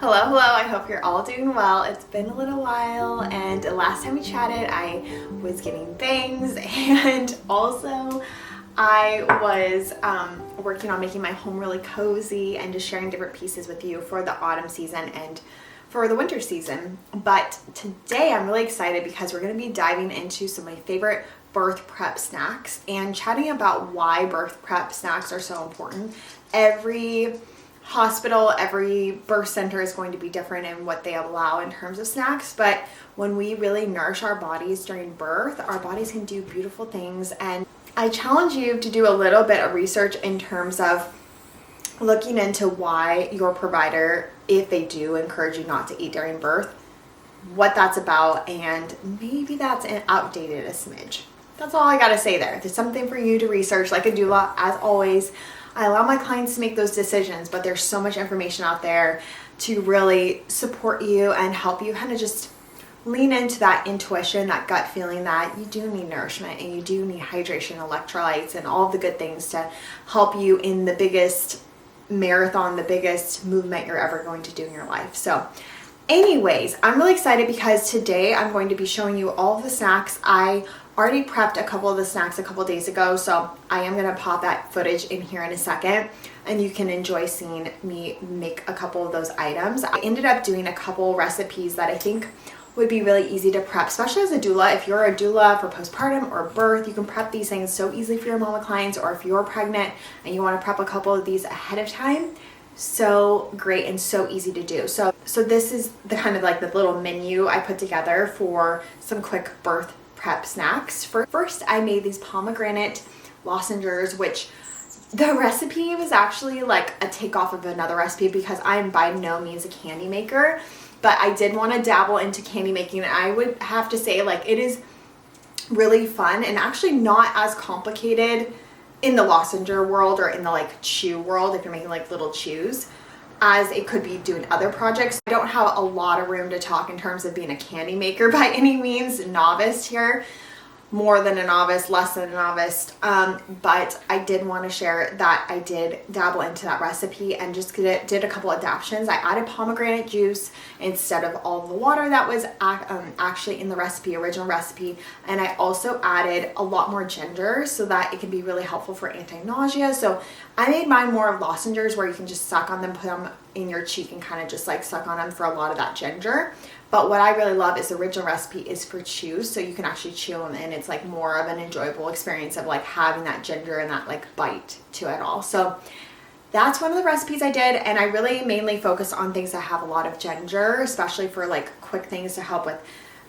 Hello, I hope you're all doing well. It's been a little while, and last time we chatted I was getting bangs, and also I was working on making my home really cozy and just sharing different pieces with you for the autumn season and for the winter season. But today I'm really excited because we're going to be diving into some of my favorite birth prep snacks and chatting about why birth prep snacks are so important. Every hospital, every birth center is going to be different in what they allow in terms of snacks, but when we really nourish our bodies during birth, our bodies can do beautiful things. And I challenge you to do a little bit of research in terms of looking into why your provider, if they do encourage you not to eat during birth, what that's about, and maybe that's outdated a smidge. That's all I gotta say there. There's something for you to research. Like a doula, as always, I allow my clients to make those decisions, but there's so much information out there to really support you and help you kind of just lean into that intuition, that gut feeling that you do need nourishment and you do need hydration, electrolytes, and all of the good things to help you in the biggest marathon, the biggest movement you're ever going to do in your life. So anyways, I'm really excited because today I'm going to be showing you all of the snacks. I already prepped a couple of the snacks a couple days ago, so I am going to pop that footage in here in a second and you can enjoy seeing me make a couple of those items. I ended up doing a couple recipes that I think would be really easy to prep, especially as a doula. If you're a doula for postpartum or birth, you can prep these things so easily for your mama clients, or if you're pregnant and you want to prep a couple of these ahead of time, so great and so easy to do. So this is the kind of like the little menu I put together for some quick birth prep snacks. First, I made these pomegranate lozenges, which the recipe was actually like a takeoff of another recipe because I'm by no means a candy maker, but I did want to dabble into candy making. And I would have to say, like, it is really fun and actually not as complicated in the lozenge world or in the like chew world, if you're making like little chews, as it could be doing other projects. I don't have a lot of room to talk in terms of being a candy maker by any means, novice here, more than a novice, less than a novice, but I did want to share that I did dabble into that recipe and just did a couple adaptations. I added pomegranate juice instead of all the water that was actually in the recipe, original recipe, and I also added a lot more ginger so that it can be really helpful for anti-nausea. So I made mine more of lozenges where you can just suck on them, put them in your cheek and kind of just like suck on them for a lot of that ginger. But what I really love is the original recipe is for chews, so you can actually chew them and it's like more of an enjoyable experience of like having that ginger and that like bite to it all. So that's one of the recipes I did, and I really mainly focus on things that have a lot of ginger, especially for like quick things to help with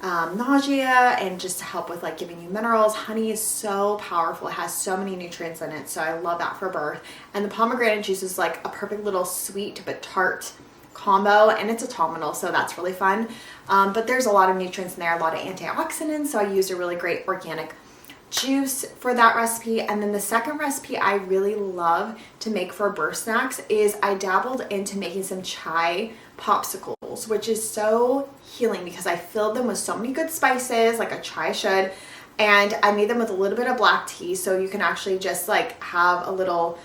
nausea and just to help with like giving you minerals. Honey is so powerful. It has so many nutrients in it, so I love that for birth. And the pomegranate juice is like a perfect little sweet but tart combo, and it's autumnal, so that's really fun. But there's a lot of nutrients in there, a lot of antioxidants, so I used a really great organic juice for that recipe. And then the second recipe I really love to make for birth snacks is I dabbled into making some chai popsicles, which is so healing because I filled them with so many good spices like a chai should, and I made them with a little bit of black tea, so you can actually just like have a little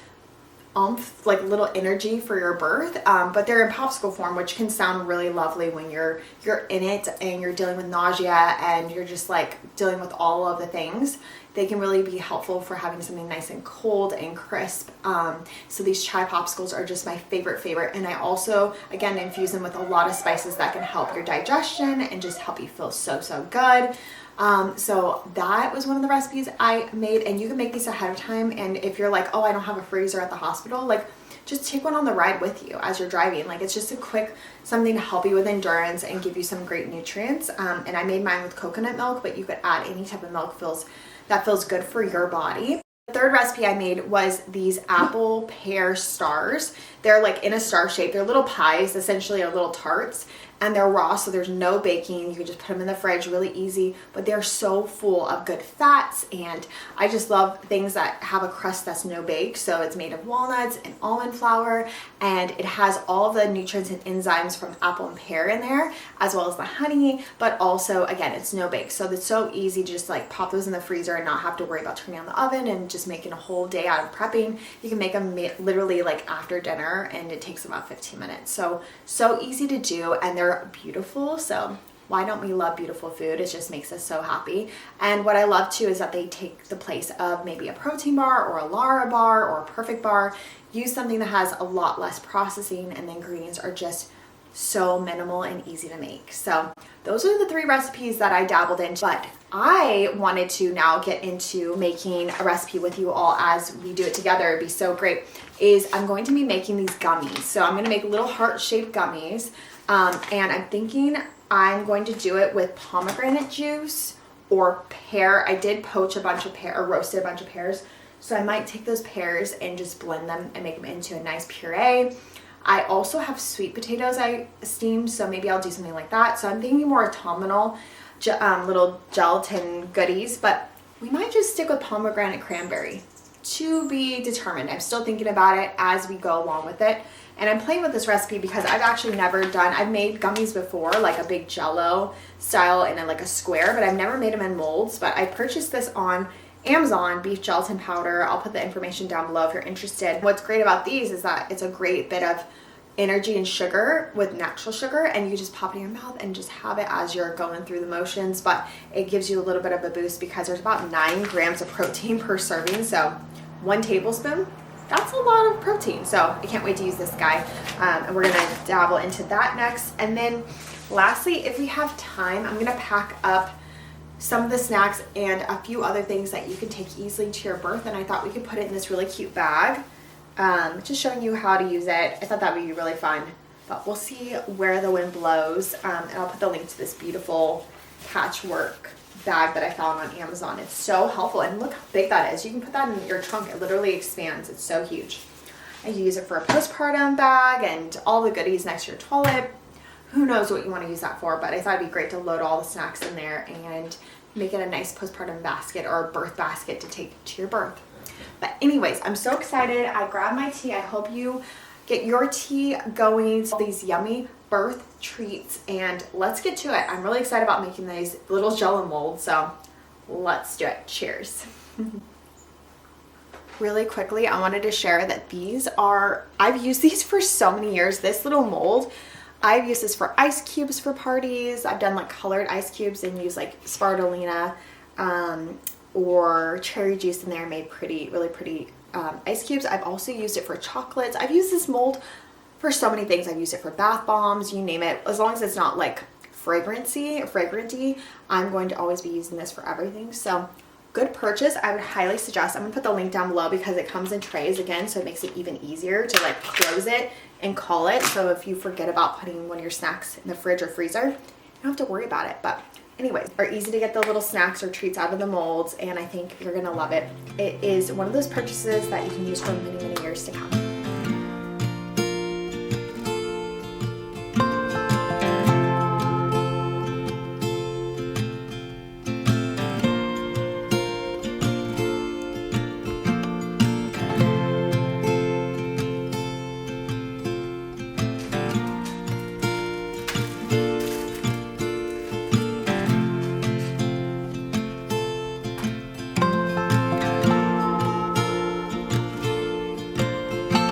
oomph, like little energy for your birth, but they're in popsicle form, which can sound really lovely when you're in it and you're dealing with nausea and you're just like dealing with all of the things. They can really be helpful for having something nice and cold and crisp. So these chai popsicles are just my favorite, and I also again infuse them with a lot of spices that can help your digestion and just help you feel so good. So that was one of the recipes I made, and you can make these ahead of time. And if you're like, oh, I don't have a freezer at the hospital, like just take one on the ride with you as you're driving. Like it's just a quick something to help you with endurance and give you some great nutrients. And I made mine with coconut milk, but you could add any type of milk that feels good for your body. The third recipe I made was these apple pear stars. They're like in a star shape. They're little pies, essentially, or little tarts. and they're raw, so there's no baking. You can just put them in the fridge, really easy, but they're so full of good fats, and I just love things that have a crust that's no bake. So it's made of walnuts and almond flour, and it has all of the nutrients and enzymes from apple and pear in there, as well as the honey, but also, again, it's no bake. So it's so easy to just like pop those in the freezer and not have to worry about turning on the oven and just making a whole day out of prepping. You can make them literally like after dinner, and it takes about 15 minutes. So easy to do, and they're beautiful. So why don't we love beautiful food? It just makes us so happy. And what I love too is that they take the place of maybe a protein bar or a Lara bar or a Perfect bar. Use something that has a lot less processing, and the ingredients are just so minimal and easy to make. So those are the 3 recipes that I dabbled in, but I wanted to now get into making a recipe with you all as we do it together. It'd be so great. I'm going to be making these gummies. So I'm going to make little heart-shaped gummies, and I'm thinking I'm going to do it with pomegranate juice or pear. I did poach a bunch of pear, or roasted a bunch of pears, so I might take those pears and just blend them and make them into a nice puree. I also have sweet potatoes I steamed, so maybe I'll do something like that. So I'm thinking more autumnal, little gelatin goodies, but we might just stick with pomegranate cranberry. To be determined. I'm still thinking about it as we go along with it. And I'm playing with this recipe because I've made gummies before, like a big Jello style and then like a square, but I've never made them in molds. But I purchased this on Amazon, beef gelatin powder. I'll put the information down below if you're interested. What's great about these is that it's a great bit of energy and sugar with natural sugar, and you just pop it in your mouth and just have it as you're going through the motions. But it gives you a little bit of a boost because there's about 9 grams of protein per serving. So 1 tablespoon, that's a lot of protein. So I can't wait to use this guy. And we're gonna dabble into that next. And then lastly, if we have time, I'm gonna pack up some of the snacks and a few other things that you can take easily to your birth. And I thought we could put it in this really cute bag. Just showing you how to use it. I thought that would be really fun, but we'll see where the wind blows. And I'll put the link to this beautiful patchwork bag that I found on Amazon. It's so helpful, and look how big that is. You can put that in your trunk. It literally expands. It's so huge. And you use it for a postpartum bag and all the goodies next to your toilet. Who knows what you want to use that for, but I thought it'd be great to load all the snacks in there and make it a nice postpartum basket or a birth basket to take to your birth. But anyways, I'm so excited. I grabbed my tea. I hope you get your tea going. All these yummy birth treats, and let's get to it. I'm really excited about making these little Jello molds, so let's do it. Cheers. Really quickly, I wanted to share that I've used these for so many years. This little mold, I've used this for ice cubes for parties. I've done like colored ice cubes and used like spirulina or cherry juice in there, made really pretty ice cubes. I've also used it for chocolates. I've used this mold for so many things. I've used it for bath bombs, you name it. As long as it's not like fragranty, I'm going to always be using this for everything. So good purchase. I would highly suggest. I'm gonna put the link down below because it comes in trays again, so it makes it even easier to like close it and call it. So if you forget about putting one of your snacks in the fridge or freezer, you don't have to worry about it. But anyways, are easy to get the little snacks or treats out of the molds, and I think you're gonna love it. It is one of those purchases that you can use for many, many years to come.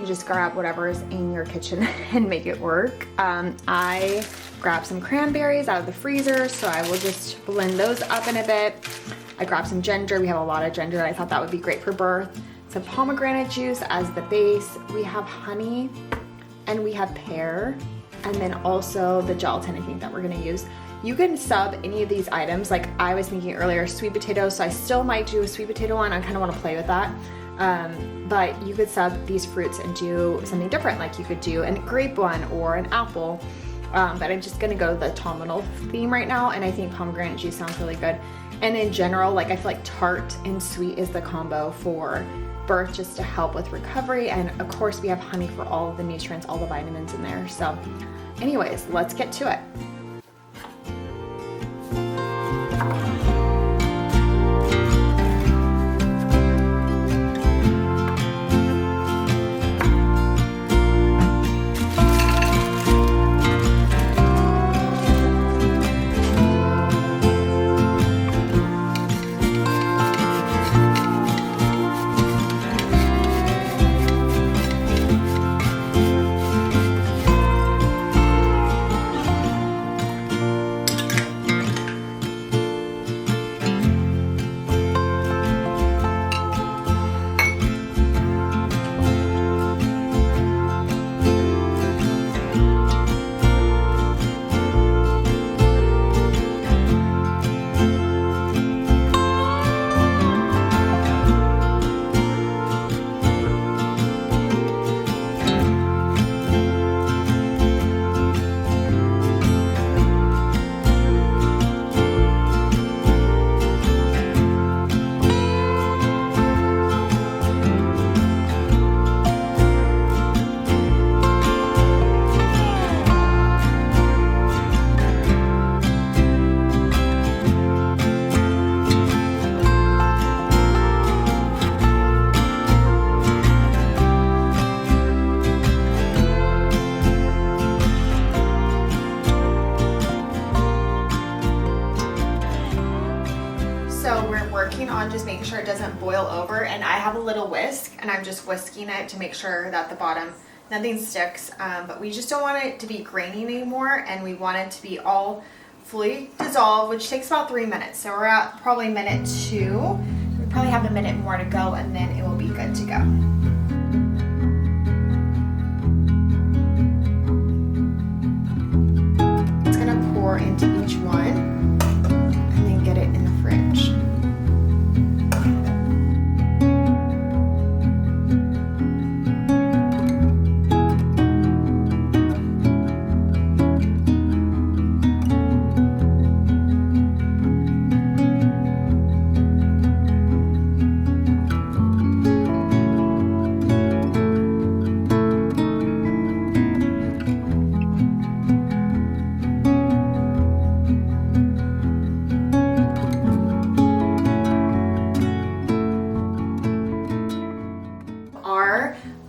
Just grab whatever is in your kitchen and make it work. I grabbed some cranberries out of the freezer, so I will just blend those up in a bit. I grabbed some ginger. We have a lot of ginger. I thought that would be great for birth. Some pomegranate juice as the base. We have honey and we have pear, and then also the gelatin I think that we're gonna use. You can sub any of these items. Like I was thinking earlier, sweet potatoes, so I still might do a sweet potato one. I kind of want to play with that. But you could sub these fruits and do something different. Like you could do a grape one or an apple. But I'm just gonna go the autumnal theme right now, and I think pomegranate juice sounds really good. And in general, like I feel like tart and sweet is the combo for birth, just to help with recovery. And of course we have honey for all of the nutrients, all the vitamins in there. So anyways, let's get to it. On just making sure it doesn't boil over, and I have a little whisk and I'm just whisking it to make sure that the bottom nothing sticks, but we just don't want it to be grainy anymore, and we want it to be all fully dissolved, which takes about 3 minutes. So we're at probably minute 2. We probably have a minute more to go, and then it will be good to go. It's gonna pour into each one and then get it in the fridge.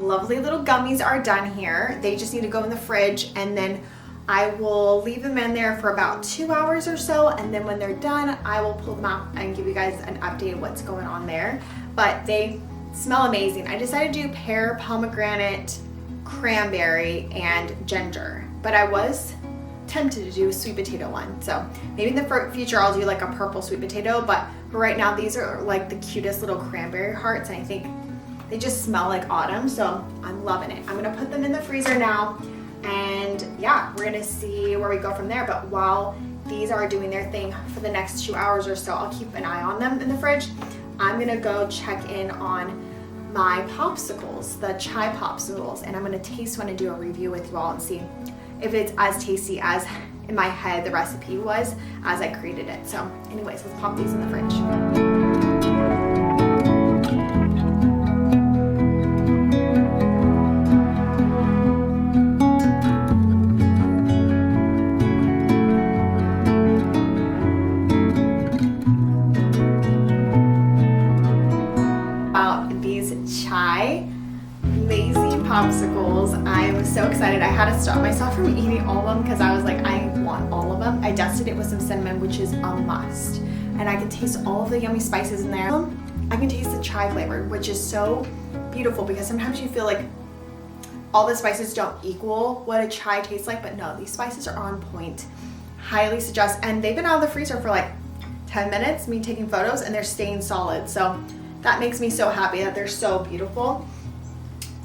Lovely little gummies are done here. They just need to go in the fridge, and then I will leave them in there for about 2 hours or so, and then when they're done, I will pull them out and give you guys an update of what's going on there. But they smell amazing. I decided to do pear, pomegranate, cranberry, and ginger, but I was tempted to do a sweet potato one. So maybe in the future I'll do like a purple sweet potato, but for right now these are like the cutest little cranberry hearts, and I think they just smell like autumn, so I'm loving it. I'm gonna put them in the freezer now, and yeah, we're gonna see where we go from there. But while these are doing their thing for the next 2 hours or so, I'll keep an eye on them in the fridge. I'm gonna go check in on my popsicles, the chai popsicles, and I'm gonna taste one and do a review with you all and see if it's as tasty as in my head the recipe was as I created it. So anyways, let's pop these in the fridge. Popsicles. I was so excited. I had to stop myself from eating all of them because I was like, I want all of them. I dusted it with some cinnamon, which is a must. And I can taste all of the yummy spices in there. I can taste the chai flavor, which is so beautiful because sometimes you feel like all the spices don't equal what a chai tastes like, but no, these spices are on point. Highly suggest, and they've been out of the freezer for like 10 minutes, me taking photos, and they're staying solid. So that makes me so happy that they're so beautiful.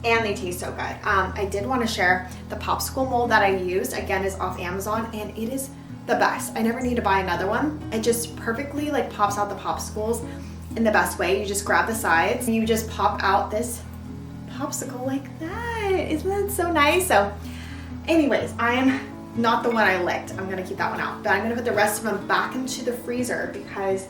And they taste so good. I did want to share the popsicle mold that I used, again, is off Amazon, and it is the best. I never need to buy another one. It just perfectly like pops out the popsicles in the best way. You just grab the sides and you just pop out this popsicle like that. Isn't that so nice? So anyways, I am not the one I licked. I'm gonna keep that one out, but I'm gonna put the rest of them back into the freezer because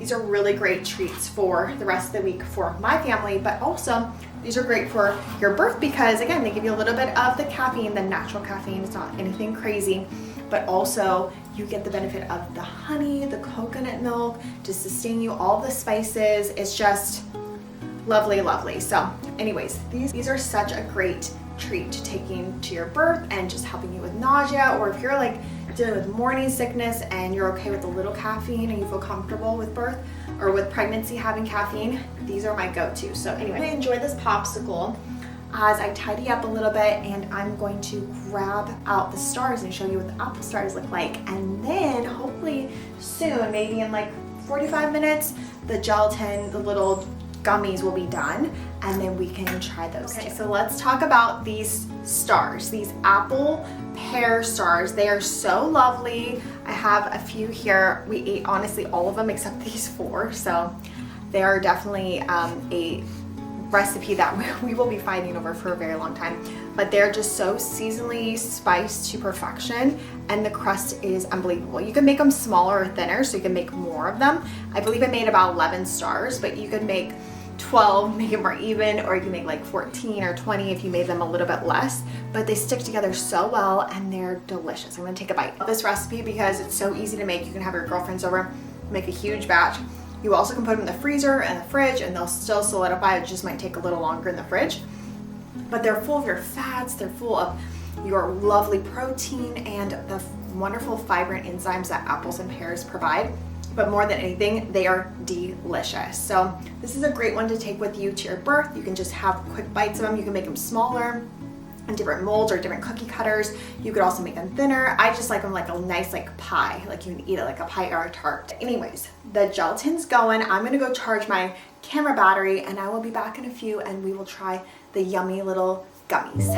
these are really great treats for the rest of the week for my family, but also these are great for your birth because again, they give you a little bit of the caffeine, the natural caffeine. It's not anything crazy, but also you get the benefit of the honey, the coconut milk to sustain you, all the spices. It's just lovely, lovely. So anyways, these are such a great treat to taking to your birth and just helping you with nausea, or if you're like dealing with morning sickness and you're okay with a little caffeine and you feel comfortable with birth or with pregnancy having caffeine, these are my go-to. So anyway, I enjoy this popsicle as I tidy up a little bit, and I'm going to grab out the stars and show you what the apple stars look like. And then hopefully soon, maybe in like 45 minutes, the gelatin, the little gummies will be done, and then we can try those too. So let's talk about these stars, these apple pear stars. They are so lovely. I have a few here. We ate honestly all of them except these 4, so they are definitely a recipe that we will be fighting over for a very long time, but they're just so seasonally spiced to perfection, and the crust is unbelievable. You can make them smaller or thinner, so you can make more of them. I believe I made about 11 stars, but you could make 12, make it more even, or you can make like 14 or 20 if you made them a little bit less, but they stick together so well and they're delicious. I'm gonna take a bite of this recipe because it's so easy to make. You can have your girlfriends over, make a huge batch. You also can put them in the freezer and the fridge and they'll still solidify. It just might take a little longer in the fridge, but they're full of your fats, they're full of your lovely protein and the wonderful vibrant enzymes that apples and pears provide. But more than anything, they are delicious. So this is a great one to take with you to your birth. You can just have quick bites of them. You can make them smaller in different molds or different cookie cutters. You could also make them thinner. I just like them like a nice like pie, like you can eat it like a pie or a tart. Anyways, the gelatin's going. I'm gonna go charge my camera battery and I will be back in a few and we will try the yummy little gummies.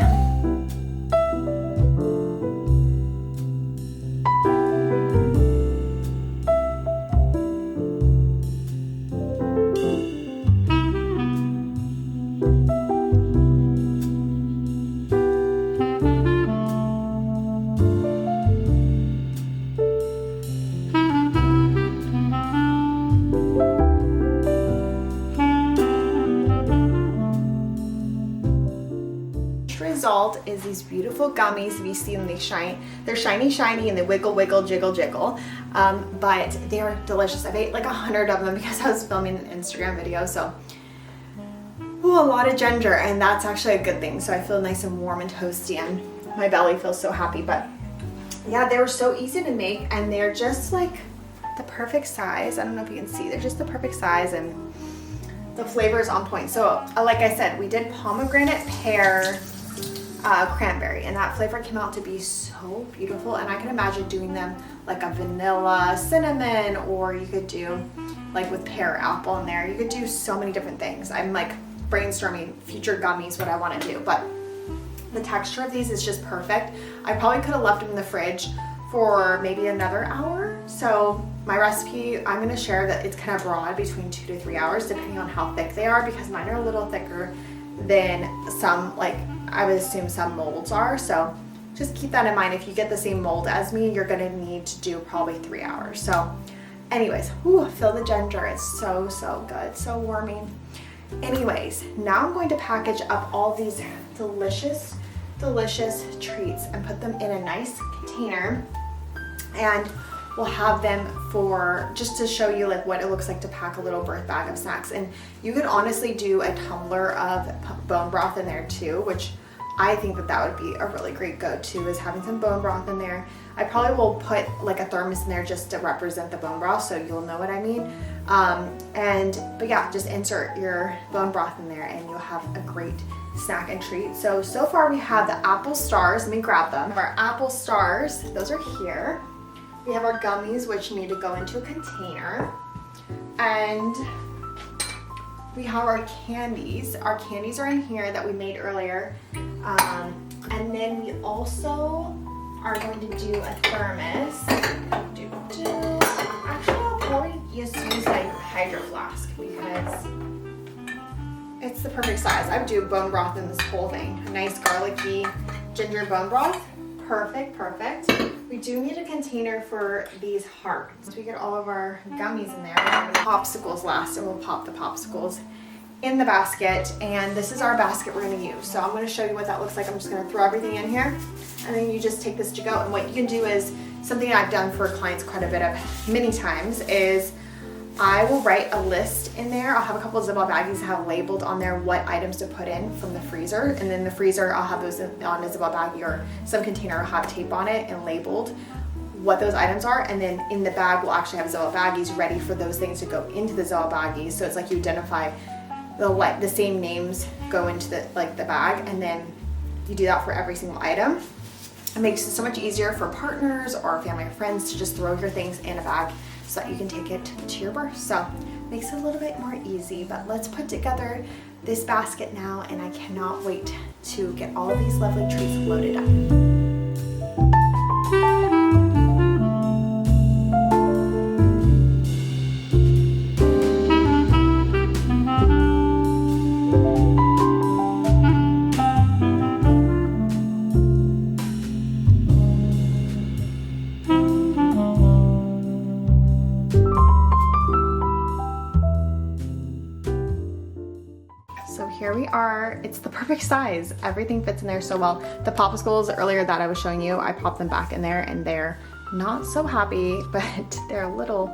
Result is these beautiful gummies. If you see them, they're shiny and they wiggle, jiggle, but they are delicious. I've ate like 100 of them because I was filming an Instagram video, so a lot of ginger, and that's actually a good thing. So I feel nice and warm and toasty and my belly feels so happy. But yeah, they were so easy to make and they're just like the perfect size. I don't know if you can see, they're just the perfect size and the flavor is on point. So like I said, we did pomegranate, pear, cranberry, and that flavor came out to be so beautiful. And I can imagine doing them like a vanilla cinnamon, or you could do like with pear apple in there. You could do so many different things. I'm like brainstorming future gummies, what I want to do, but the texture of these is just perfect. I probably could have left them in the fridge for maybe another hour. So my recipe, I'm going to share that it's kind of broad, between 2 to 3 hours depending on how thick they are, because mine are a little thicker than some, like I would assume some molds are. So just keep that in mind. If you get the same mold as me, you're gonna need to do probably 3 hours. So anyways, feel the ginger. It's so good, so warming. Anyways, now I'm going to package up all these delicious treats and put them in a nice container, and we'll have them for just to show you like what it looks like to pack a little birth bag of snacks. And you could honestly do a tumbler of bone broth in there too, which I think that would be a really great go-to, is having some bone broth in there. I probably will put like a thermos in there just to represent the bone broth, so you'll know what I mean. But yeah, just insert your bone broth in there and you'll have a great snack and treat. So far we have the apple stars. Let me grab them. Our apple stars, those are here. We have our gummies, which need to go into a container. And we have our candies. Our candies are in here that we made earlier. And then we also are going to do a thermos. Actually, I'll probably just use like Hydro Flask because it's the perfect size. I would do bone broth in this whole thing. A nice garlicky ginger bone broth. Perfect. We We do need a container for these hearts. We get all of our gummies in there. The popsicles last, and we'll pop the popsicles in the basket. And this is our basket we're gonna use. So I'm gonna show you what that looks like. I'm just gonna throw everything in here, and then you just take this to go. And what you can do is, something I've done for clients quite a bit of many times is I will write a list in there. I'll have a couple of Ziploc baggies that have labeled on there what items to put in from the freezer. And then the freezer, I'll have those on a Ziploc baggie or some container will have tape on it and labeled what those items are. And then in the bag, we'll actually have Ziploc baggies ready for those things to go into the Ziploc baggies. So it's like you identify the same names go into the bag, and then you do that for every single item. It makes it so much easier for partners or family or friends to just throw your things in a bag so that you can take it to your birth. So it makes it a little bit more easy. But let's put together this basket now, and I cannot wait to get all of these lovely treats loaded up. So here we are. It's the perfect size. Everything fits in there so well. The popsicles earlier that I was showing you, I popped them back in there and they're not so happy, but they're a little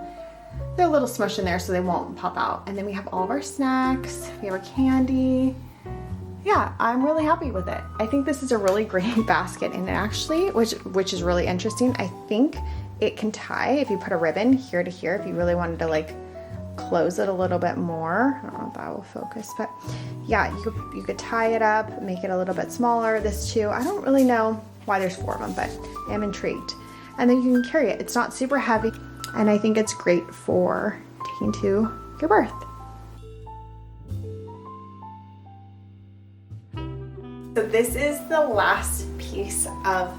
smushed in there so they won't pop out. And then we have all of our snacks. We have our candy. Yeah, I'm really happy with it. I think this is a really great basket, and actually, which is really interesting, I think it can tie if you put a ribbon here to here if you really wanted to like close it a little bit more. I don't know if that will focus, but yeah, you could tie it up, make it a little bit smaller. This too, I don't really know why there's 4 of them, but I'm intrigued. And then you can carry it. It's not super heavy, and I think it's great for taking to your birth. So this is the last piece of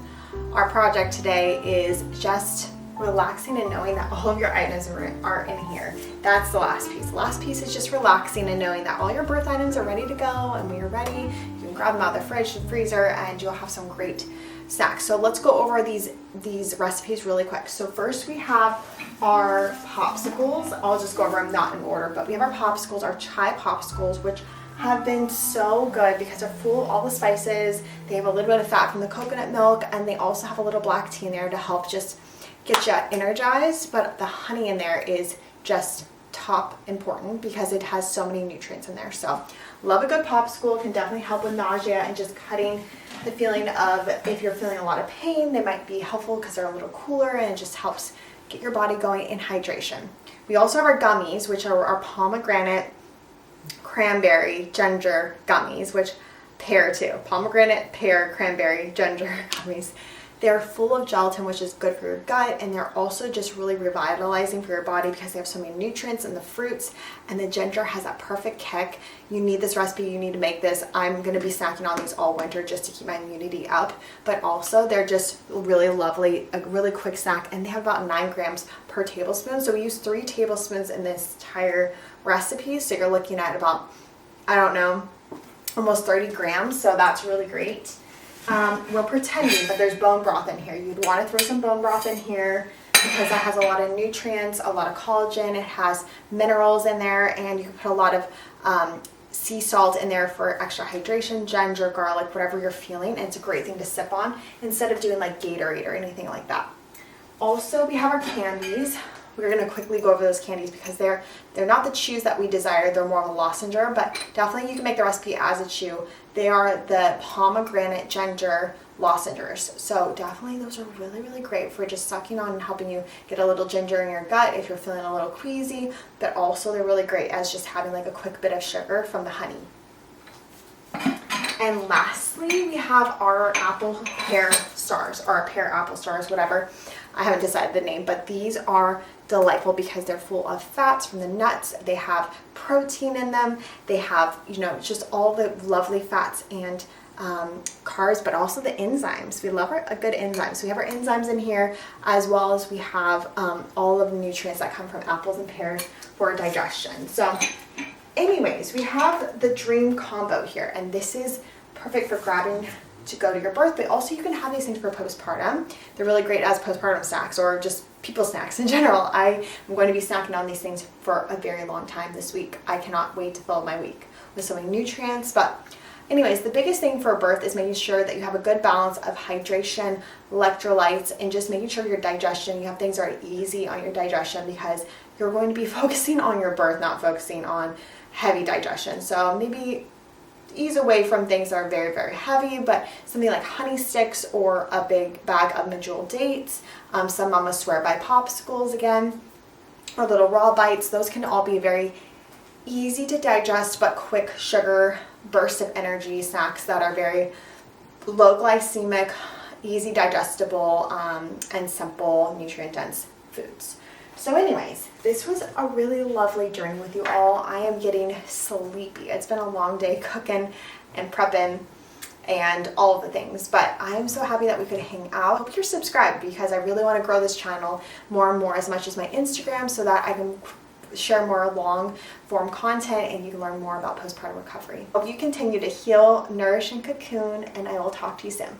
our project today, is just relaxing and knowing that all of your items are in here. That's the last piece. The last piece is just relaxing and knowing that all your birth items are ready to go, and when you're ready, you can grab them out of the fridge and freezer, and you'll have some great snacks. So let's go over these recipes really quick. So first we have our popsicles. I'll just go over them not in order, but we have our popsicles, our chai popsicles, which have been so good because they're full of all the spices. They have a little bit of fat from the coconut milk, and they also have a little black tea in there to help just get you energized. But the honey in there is just top important because it has so many nutrients in there. So love a good popsicle. Can definitely help with nausea and just cutting the feeling of, if you're feeling a lot of pain, they might be helpful because they're a little cooler, and it just helps get your body going in hydration. We also have our gummies, which are our pomegranate, cranberry, ginger gummies, which pear too. Pomegranate, pear, cranberry, ginger gummies. They're full of gelatin, which is good for your gut, and they're also just really revitalizing for your body because they have so many nutrients in the fruits, and the ginger has that perfect kick. You need this recipe, you need to make this. I'm going to be snacking on these all winter just to keep my immunity up, but also they're just really lovely, a really quick snack, and they have about 9 grams per tablespoon. So we use 3 tablespoons in this entire recipe, so you're looking at about, I don't know, almost 30 grams, so that's really great. We're pretending, but there's bone broth in here. You'd want to throw some bone broth in here because that has a lot of nutrients, a lot of collagen. It has minerals in there, and you can put a lot of sea salt in there for extra hydration, ginger, garlic, whatever you're feeling. And it's a great thing to sip on instead of doing like Gatorade or anything like that. Also, we have our candies. We're going to quickly go over those candies because they're not the chews that we desire. They're more of a lozenge, but definitely you can make the recipe as a chew. They are the pomegranate ginger lozenges. So definitely those are really, really great for just sucking on and helping you get a little ginger in your gut if you're feeling a little queasy, but also they're really great as just having like a quick bit of sugar from the honey. And lastly, we have our apple pear stars, or our pear apple stars, whatever. I haven't decided the name, but these are delightful because they're full of fats from the nuts. They have protein in them. They have, just all the lovely fats and carbs, but also the enzymes. We love a good enzyme. So we have our enzymes in here, as well as we have all of the nutrients that come from apples and pears for digestion. So anyways, we have the dream combo here, and this is perfect for grabbing to go to your birth, but also you can have these things for postpartum. They're really great as postpartum snacks or just people snacks in general. I am going to be snacking on these things for a very long time this week. I cannot wait to fill my week with so many nutrients. But anyways, the biggest thing for birth is making sure that you have a good balance of hydration, electrolytes, and just making sure your digestion, you have things that are easy on your digestion, because you're going to be focusing on your birth, not focusing on heavy digestion. So maybe ease away from things that are very, very heavy, but something like honey sticks or a big bag of medjool dates. Some mamas swear by popsicles again, or little raw bites. Those can all be very easy to digest but quick sugar bursts of energy snacks that are very low glycemic, easy digestible, and simple nutrient dense foods. So anyways, this was a really lovely journey with you all. I am getting sleepy. It's been a long day cooking and prepping and all of the things, but I am so happy that we could hang out. I hope you're subscribed, because I really want to grow this channel more and more, as much as my Instagram, so that I can share more long form content and you can learn more about postpartum recovery. Hope you continue to heal, nourish, and cocoon, and I will talk to you soon.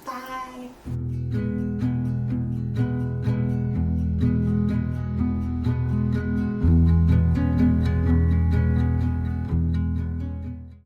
Bye.